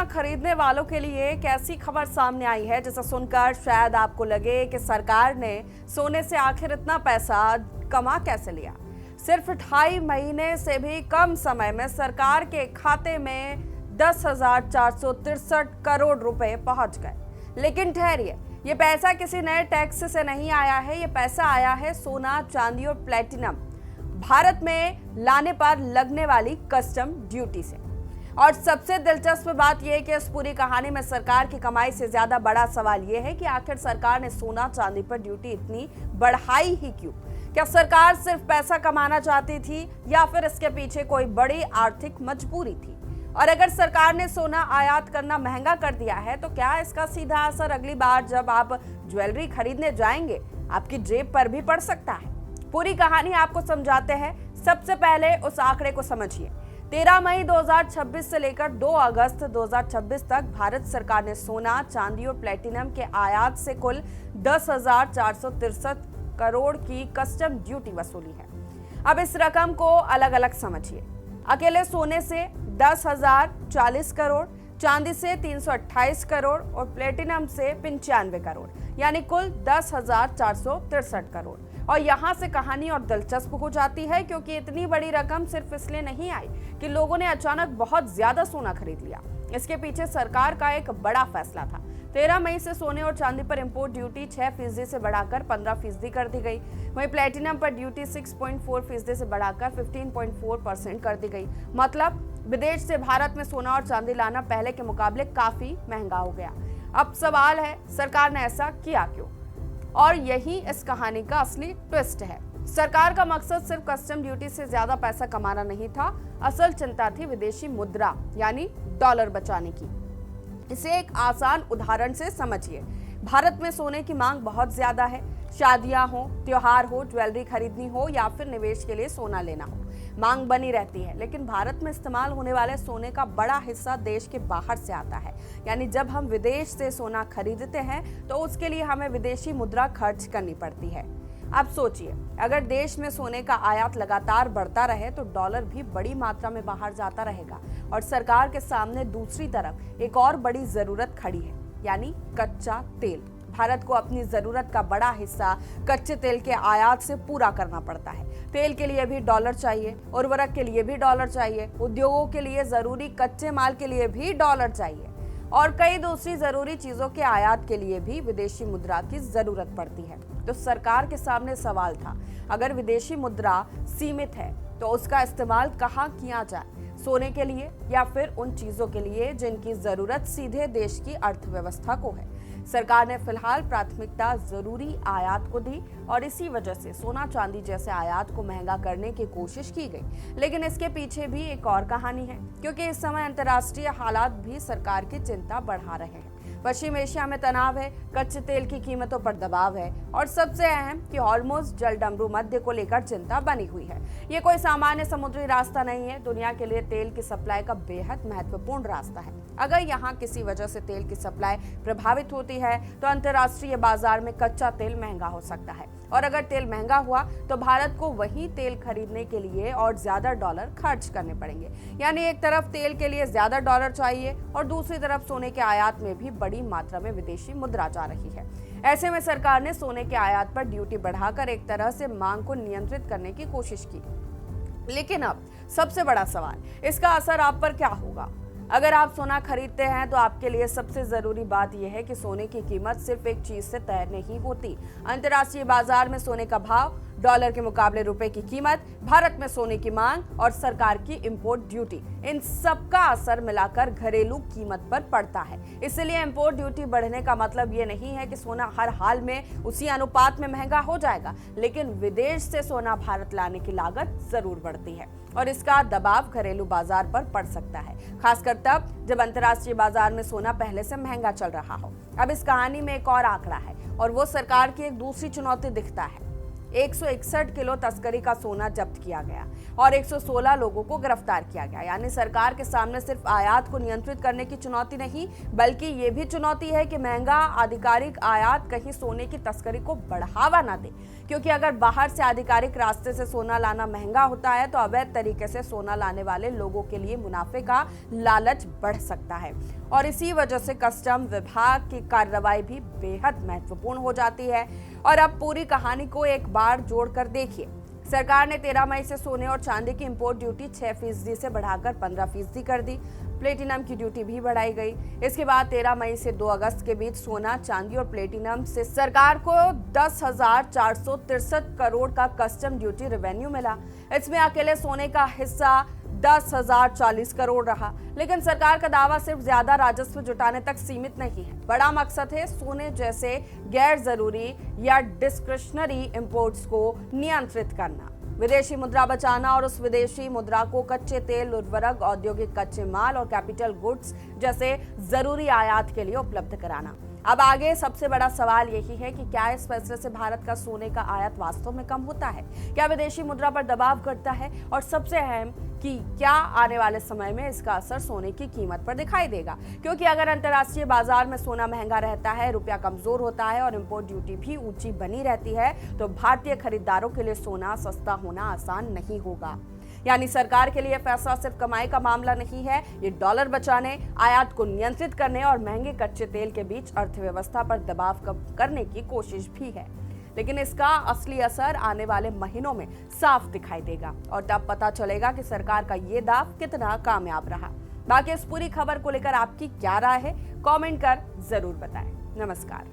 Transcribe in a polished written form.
खरीदने वालों के लिए एक ऐसी खबर सामने आई है जिसे सुनकर शायद आपको लगे कि सरकार ने सोने से आखिर इतना पैसा कमा कैसे लिया। सिर्फ 2.5 महीने से भी कम समय में सरकार के खाते में 10,463 करोड़ रुपए पहुंच गए। लेकिन ठहरिए, ये पैसा किसी नए टैक्स से नहीं आया है। ये पैसा आया है सोना, चांदी और प्लेटिनम भारत में लाने पर लगने वाली कस्टम ड्यूटी से। और सबसे दिलचस्प बात यह है कि इस पूरी कहानी में सरकार की कमाई से ज्यादा बड़ा सवाल यह है कि आखिर सरकार ने सोना चांदी पर ड्यूटी इतनी बढ़ाई ही क्यों? क्या सरकार सिर्फ पैसा कमाना चाहती थी या फिर इसके पीछे कोई बड़ी आर्थिक मजबूरी थी? और अगर सरकार ने सोना आयात करना महंगा कर दिया है तो क्या इसका सीधा असर अगली बार जब आप ज्वेलरी खरीदने जाएंगे आपकी जेब पर भी पड़ सकता है? पूरी कहानी आपको समझाते हैं। सबसे पहले उस आंकड़े को समझिए। 13 मई 2026 से लेकर 2 अगस्त 2026 तक भारत सरकार ने सोना, चांदी और प्लेटिनम के आयात से कुल 10,463 करोड़ की कस्टम ड्यूटी वसूली है। अब इस रकम को अलग अलग समझिए। अकेले सोने से 10,040 करोड़, चांदी से 328 करोड़ और प्लेटिनम से 95 करोड़, यानी कुल 10,463 करोड़। और यहाँ से कहानी और दिलचस्प हो जाती है क्योंकि इतनी बड़ी रकम सिर्फ इसलिए नहीं आई कि लोगों ने अचानक बहुत ज्यादा सोना खरीद लिया। इसके पीछे सरकार का एक बड़ा फैसला था। 13 मई से सोने और चांदी पर इंपोर्ट ड्यूटी 6% से बढ़ाकर 15% कर दी गई। वहीं प्लेटिनम पर ड्यूटी 6.4% से बढ़ाकर 15.4% कर दी गई। मतलब विदेश से भारत में सोना और चांदी लाना पहले के मुकाबले काफी महंगा हो गया। अब सवाल है, सरकार ने ऐसा किया क्यों? और यही इस कहानी का असली ट्विस्ट है। सरकार का मकसद सिर्फ कस्टम ड्यूटी से ज्यादा पैसा कमाना नहीं था। असल चिंता थी विदेशी मुद्रा यानी डॉलर बचाने की। इसे एक आसान उदाहरण से समझिए। भारत में सोने की मांग बहुत ज्यादा है। शादियां हो, त्योहार हो, ज्वेलरी खरीदनी हो या फिर निवेश के लिए सोना लेना हो, मांग बनी रहती है। लेकिन भारत में इस्तेमाल होने वाले सोने का बड़ा हिस्सा देश के बाहर से आता है। यानी जब हम विदेश से सोना खरीदते हैं तो उसके लिए हमें विदेशी मुद्रा खर्च करनी पड़ती है। अब सोचिए, अगर देश में सोने का आयात लगातार बढ़ता रहे तो डॉलर भी बड़ी मात्रा में बाहर जाता रहेगा। और सरकार के सामने दूसरी तरफ एक और बड़ी जरूरत खड़ी है, यानी कच्चा तेल। भारत को अपनी जरूरत का बड़ा हिस्सा कच्चे तेल के आयात से पूरा करना पड़ता है। तेल के लिए भी डॉलर चाहिए, उर्वरक के लिए भी डॉलर चाहिए, उद्योगों के लिए जरूरी कच्चे माल के लिए भी डॉलर चाहिए और कई दूसरी जरूरी चीजों के आयात के लिए भी विदेशी मुद्रा की जरूरत पड़ती है। तो सरकार के सामने सवाल था, अगर विदेशी मुद्रा सीमित है तो उसका इस्तेमाल कहाँ किया जाए? सोने के लिए या फिर उन चीजों के लिए जिनकी जरूरत सीधे देश की अर्थव्यवस्था को है? सरकार ने फिलहाल प्राथमिकता जरूरी आयात को दी और इसी वजह से सोना चांदी जैसे आयात को महंगा करने की कोशिश की गई। लेकिन इसके पीछे भी एक और कहानी है, क्योंकि इस समय अंतर्राष्ट्रीय हालात भी सरकार की चिंता बढ़ा रहे हैं। पश्चिम एशिया में तनाव है, कच्चे तेल की कीमतों पर दबाव है और सबसे अहम कि हॉर्मुज़ जलडमरू मध्य को लेकर चिंता बनी हुई है। ये कोई सामान्य समुद्री रास्ता नहीं है, दुनिया के लिए तेल की सप्लाई का बेहद महत्वपूर्ण रास्ता है। अगर यहाँ किसी वजह से तेल की सप्लाई प्रभावित होती है तो अंतर्राष्ट्रीय बाजार में कच्चा तेल महंगा हो सकता है और अगर तेल महंगा हुआ तो भारत को वही तेल खरीदने के लिए और ज्यादा डॉलर खर्च करने पड़ेंगे। यानी एक तरफ तेल के लिए ज्यादा डॉलर चाहिए और दूसरी तरफ सोने के आयात में भी बड़ी मात्रा में विदेशी मुद्रा जा रही है। ऐसे में सरकार ने सोने के आयात पर ड्यूटी बढ़ाकर एक तरह से मांग को नियंत्रित करने की कोशिश की। लेकिन अब सबसे बड़ा सवाल, इसका असर आप पर क्या होगा? अगर आप सोना खरीदते हैं तो आपके लिए सबसे जरूरी बात यह है कि सोने की कीमत सिर्फ एक चीज से तय नहीं होती। अंतर्राष्ट्रीय बाजार में सोने का भाव, डॉलर के मुकाबले रुपए की कीमत, भारत में सोने की मांग और सरकार की इंपोर्ट ड्यूटी, इन सब का असर मिलाकर घरेलू कीमत पर पड़ता है। इसलिए इंपोर्ट ड्यूटी बढ़ने का मतलब ये नहीं है कि सोना हर हाल में उसी अनुपात में महंगा हो जाएगा, लेकिन विदेश से सोना भारत लाने की लागत जरूर बढ़ती है और इसका दबाव घरेलू बाजार पर पड़ सकता है, खासकर तब जब अंतर्राष्ट्रीय बाजार में सोना पहले से महंगा चल रहा हो। अब इस कहानी में एक और आंकड़ा है और वो सरकार की एक दूसरी चुनौती दिखता है। 161 किलो तस्करी का सोना जब्त किया गया और 116 लोगों को गिरफ्तार किया गया। यानी सरकार के सामने सिर्फ आयात को नियंत्रित करने की चुनौती नहीं, बल्कि ये भी चुनौती है कि महंगा आधिकारिक आयात कहीं सोने की तस्करी को बढ़ावा ना दे, क्योंकि अगर बाहर से आधिकारिक रास्ते से सोना लाना महंगा होता है तो अवैध तरीके से सोना लाने वाले लोगों के लिए मुनाफे का लालच बढ़ सकता है और इसी वजह से कस्टम विभाग की कार्रवाई भी बेहद महत्वपूर्ण हो जाती है। और अब पूरी कहानी को एक बार जोड़कर देखिए। सरकार ने 13 मई से सोने और चांदी की इंपोर्ट ड्यूटी 6% से बढ़ाकर 15% कर दी। प्लेटिनम की ड्यूटी भी बढ़ाई गई। इसके बाद 13 मई से 2 अगस्त के बीच सोना, चांदी और प्लेटिनम से सरकार को 10,463 करोड़ का कस्टम ड्यूटी रेवेन्यू मिला। इसमें अकेले सोने का हिस्सा 10,040 करोड़ रहा। लेकिन सरकार का दावा सिर्फ ज्यादा राजस्व जुटाने तक सीमित नहीं है। बड़ा मकसद है सोने जैसे गैर जरूरी या डिस्क्रिशनरी इंपोर्ट्स को नियंत्रित करना, विदेशी मुद्रा बचाना और उस विदेशी मुद्रा को कच्चे तेल, उर्वरक, औद्योगिक कच्चे माल और कैपिटल गुड्स जैसे जरूरी आयात के लिए उपलब्ध कराना। अब आगे सबसे बड़ा सवाल यही है कि क्या इस फैसले से भारत का सोने का आयात वास्तव में कम होता है? क्या विदेशी मुद्रा पर दबाव घटता है? और सबसे अहम कि क्या आने वाले समय में इसका असर सोने की कीमत पर दिखाई देगा? क्योंकि अगर अंतर्राष्ट्रीय बाजार में सोना महंगा रहता है, रुपया कमजोर होता है और इंपोर्ट ड्यूटी भी ऊंची बनी रहती है, तो भारतीय खरीदारों के लिए सोना सस्ता होना आसान नहीं होगा। यानी सरकार के लिए फैसला सिर्फ कमाई का मामला नहीं है, ये डॉलर बचाने, आयात को नियंत्रित करने और महंगे कच्चे तेल के बीच अर्थव्यवस्था पर दबाव कम करने की कोशिश भी है। लेकिन इसका असली असर आने वाले महीनों में साफ दिखाई देगा और तब पता चलेगा कि सरकार का ये दाव कितना कामयाब रहा। बाकी इस पूरी खबर को लेकर आपकी क्या राय है, कमेंट कर जरूर बताएं। नमस्कार।